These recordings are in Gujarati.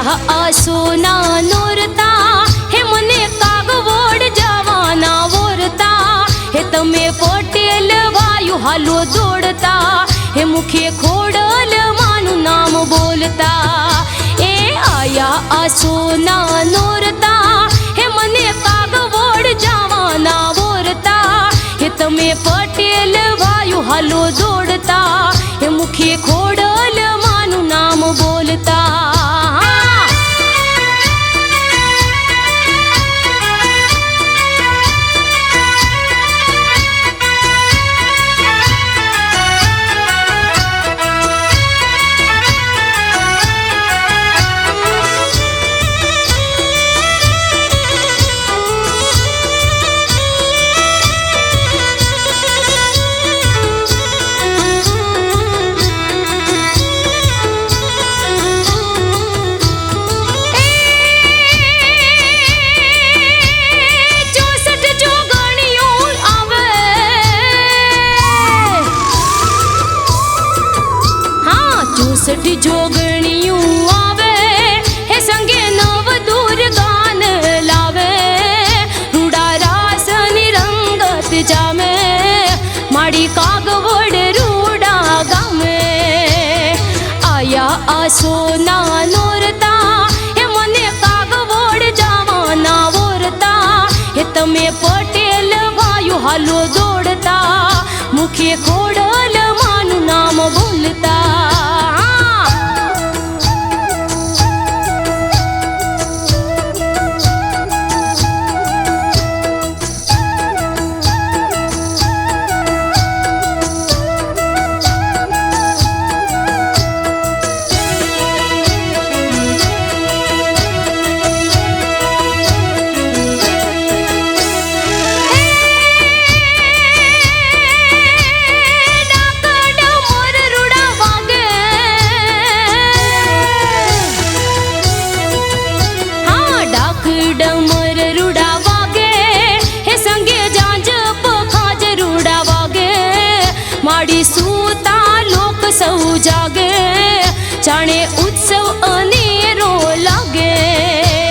આયા આસોના નોરતા હે મને કાગવડ જવાના વોરતા હે તમે પટેલ વાયુ હાલો દોડતા હે મુખે ખોડલ માનું નામ બોલતા એ આયા આસોના નોરતા હે મને કાગવડ જવાના વોરતા હે તમે પટેલ વાયુ હાલો દોડતા હે મુખે ખોડલ માનું નામ બોલતા જોગણિયું આવે હે સંગે નવ દૂર ગાન લાવે રૂડા રાસની રંગત જામે માડી કાગવડ રૂડા ગામે આયા આસોના નોરતા હે મને કાગવડ જવાના વોરતા હે તમે પટેલ વાયુ હાલો દોડતા મુખે ખોડલ માનું નામ બોલતા ડમર રૂડા વાગે હે સંગે જાંજ પખાજ રૂડા વાગે માડી સૂતા લોક સૌ જાગે જાણે ઉત્સવ અનેરો લાગે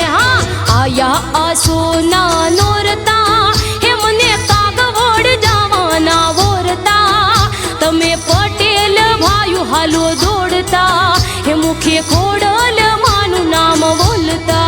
હા આયા આસોના નોરતા હે મને કાગવડ જવાના વોરતા તમે પટેલ ભાયુ હાલો દોડતા હે મુખે ખોડલ માનું નામ બોલતા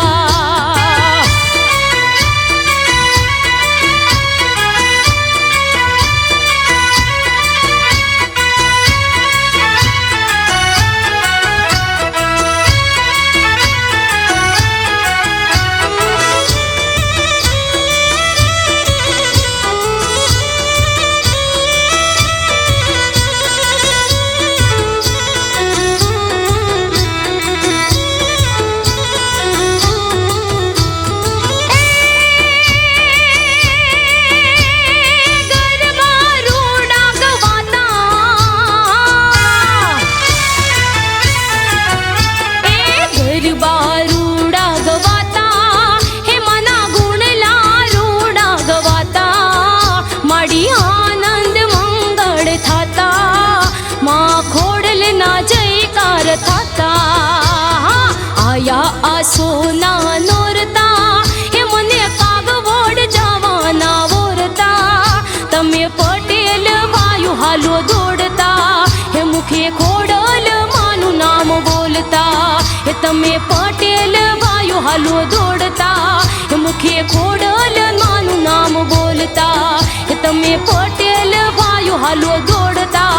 આયા આસોના નોરતા હે મને કાગવડ જવાના વોરતા તમે પટેલ વાયુ હાલો દોડતા હે મુખે ખોડલ માનું નામ બોલતા હે તમે પટેલ વાયુ હાલો દોડતા હે મુખે ખોડલ માનું નામ બોલતા હે તમે પટેલ વાયુ હાલો દોડતા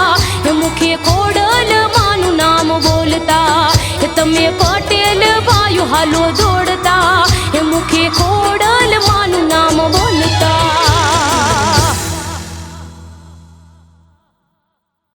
હે મુખે ખોડલ માનું નામ બોલતા હે તમે પટેલ વાયુ હાલો દોડતા